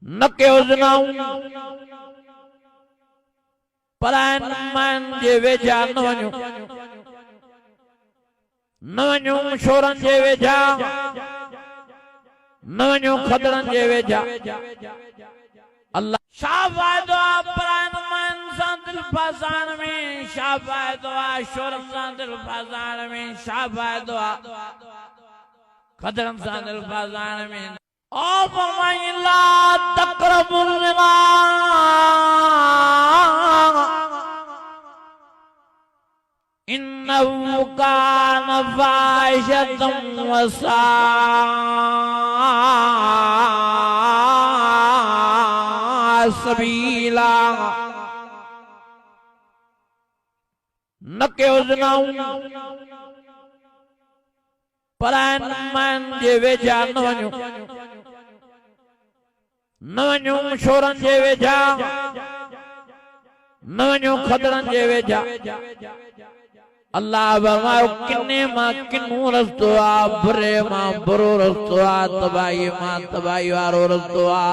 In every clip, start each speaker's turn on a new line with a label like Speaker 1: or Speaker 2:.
Speaker 1: न के उजनाऊं परायन मन जे वेझा न वञूं न वञूं शोरन जे वेझा न वञूं खदड़न जे वेझा अल्लाह शाबादो परायन मन सां दिल फसाण में शाबादो शोरन सां दिल फसाण में शाबादो खदड़न सां दिल फसाण में ओ फरमाई ला तक़रबुल ज़िना इन्नहु कान फ़ाहिशतन व साअ सबीला न के उजनाऊं परायन मन जे वेझा न वञूं न वञूं शोरन जे वेझा न वञूं खदड़न जे वेझा अल्लाह फरमायो किन्ने मां किन्नू रस्तो आ बुरे मां बुरो रस्तो आ तबाही मां तबाही वारो रस्तो आ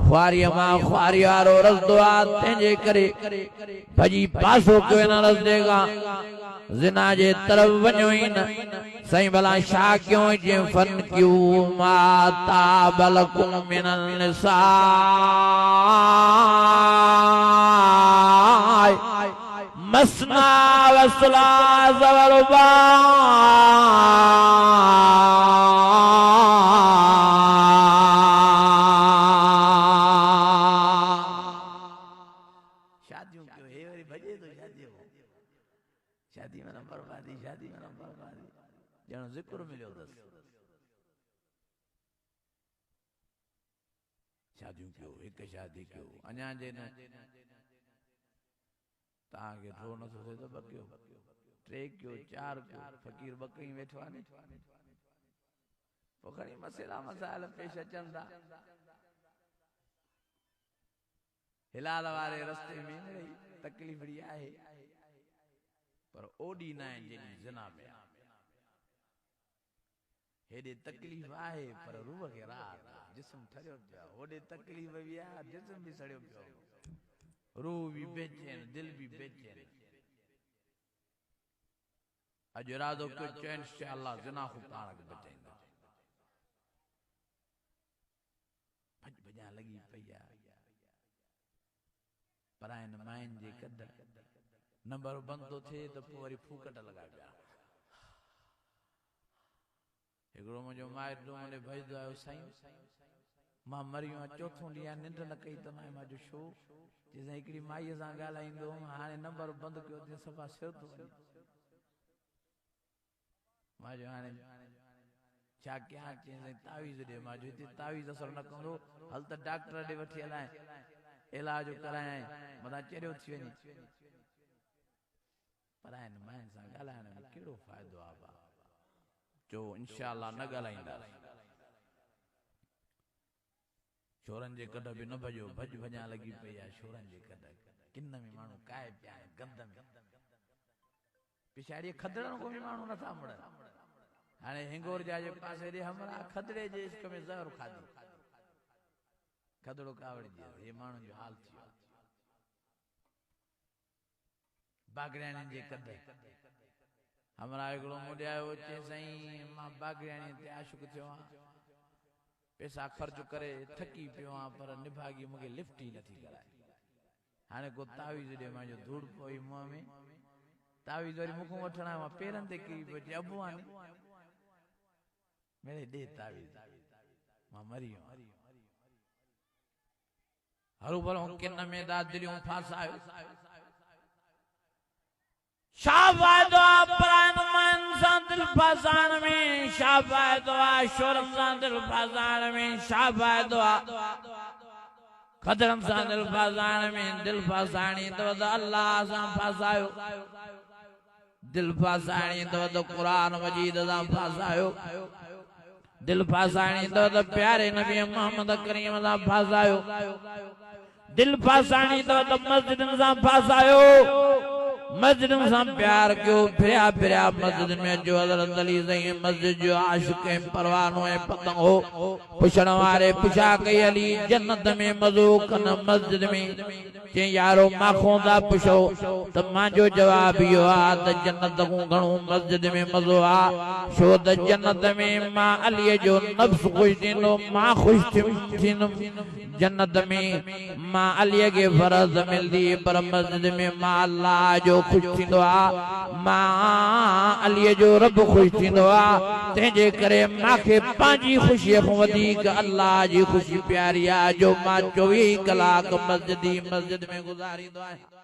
Speaker 1: ख्वारी मां ख्वारी वारो रस्तो आ तंहिंजे करे भॼी पासो कयो न रस्ते खां ज़िना जे तरफ़ वञो ई न सही भला छा कयूं जे फन क्यू मा ताबलकुम मिनन निसाए मसना व सुलास व रुबा शादियों क्यों है वरी भजे तो शादी हो शादी में बर्बादी जण जिक्र मिलियो दस शादियों क्यों एक शादी क्यों अञा जे न ताके थो न थो थे तो बकियो टे क्यों चार क्यों फकीर बकई वेठो आने पोखरी मसला मसाइल पेश अचन था हिलाल वाले रस्ते में रही तकलीफ री आहे पर ओडी ना जिन ज़िना में हेडे तकलीफ आहे पर रूह के रात जिस्म ठरियो पियो ओडे तकलीफ भी आ जिस्म भी सड़ियो पियो रूह भी बेचैन दिल भी बेचैन अज इरादो को चैन इंशाअल्लाह ज़िना को पाण के बचाइंदा भज भजा लगी पई आ परायन माइन जे कद नंबर बंद तो थे तो वरी फूकट लगा पिया एकड़ो मुझो माइट ने भेजदो आयो साईं मां मरियो चौथों ॾींहुं निंड न कई त मां जो शो जेसां हिकिड़ी माईअ सां ॻाल्हाईंदो हाणे नंबर बंदि कयो ते सफ़ा सिर थो वञे मां जो हाणे छा कयां चई तावीज़ ॾे मां जो हिते तावीज़ असर न कंदो हल त डॉक्टर ॾे वठी हलाए इलाज कराए मथां चरियो थी वञे पर आहिनि माइन सां ॻाल्हाइण में कहिड़ो फ़ाइदो आहे भाउ जो इंशाअल्लाह न ॻाल्हाईंदा शोरन जे कढ बि न भॼो भॼ भॼा लगी पई आहे शोरन जे कढ किन में माण्हू काए पिया गंद में पिछाड़ी खदड़न को भी माण्हू नथा मुड़न हाणे हिंगोर जा जे पासे ॾे हमरा खदड़े जे इश्क में ज़हर खाधी खदड़ो कावड़ जे हे माण्हू जो हाल थी वियो बागड़ियानी जे कढ हमरा हिकिड़ो मुंडे आयो चे साईं मां बागड़ियानी ते आशिक़ थियो आहियां पैसा खर्च करे थकी पियो आहियां पर निभागी मूंखे लिफ्ट ई नथी कराए हाणे को तावीज़ ॾे मां जो धूड़ पई मुंहं में तावीज़ वरी मूंखां वठण आयो पेरनि ते किरी पियो चए अबू आने मेरे ॾे तावीज़ मां मरी वियो हरू भलो किन में दादरियूं फासायो शाबादो परायन मन सां दिल फसाण में शाबादो शोरन सां दिल फसाण में शाबादो खदड़न सां दिल फसाण में दिल फसाणी तो अल्लाह सां फसायो दिल फसाणी तो कुरान मजीद सां फसायो दिल फसाणी तो प्यारे नबी मोहम्मद करीम सां फसायो दिल फसाणी तो मस्जिदन सां फसायो मस्जिद सां प्यार कयो फिरिया फिरिया मस्जिद में जो हज़रत अली सही मस्जिद जो आशिक़ परवानो ऐं पतंग हो पुछण वारे पुछा कई अली जन्नत में मज़ो कन मस्जिद में चई यारो माखों था पुछो त मांजो जवाब इहो आहे त जन्नत खां घणो मस्जिद में मज़ो आहे छो त जन्नत में मां अलीअ जो नफ्स ख़ुशि थींदो मां ख़ुशि थींदुमि जन्नत में मां अलीअ खे फर्ज़ मिलंदी पर मस्जिद में मां अल्लाह जो ख़ुशि थींदो आहे मां अलीअ जो रब ख़ुशि थींदो आहे तंहिंजे करे मूंखे पंहिंजी ख़ुशीअ खां वधीक अल्लाह जी ख़ुशी प्यारी आहे जो मां 24 कलाक मस्जिद में गुज़ारींदो आहियां।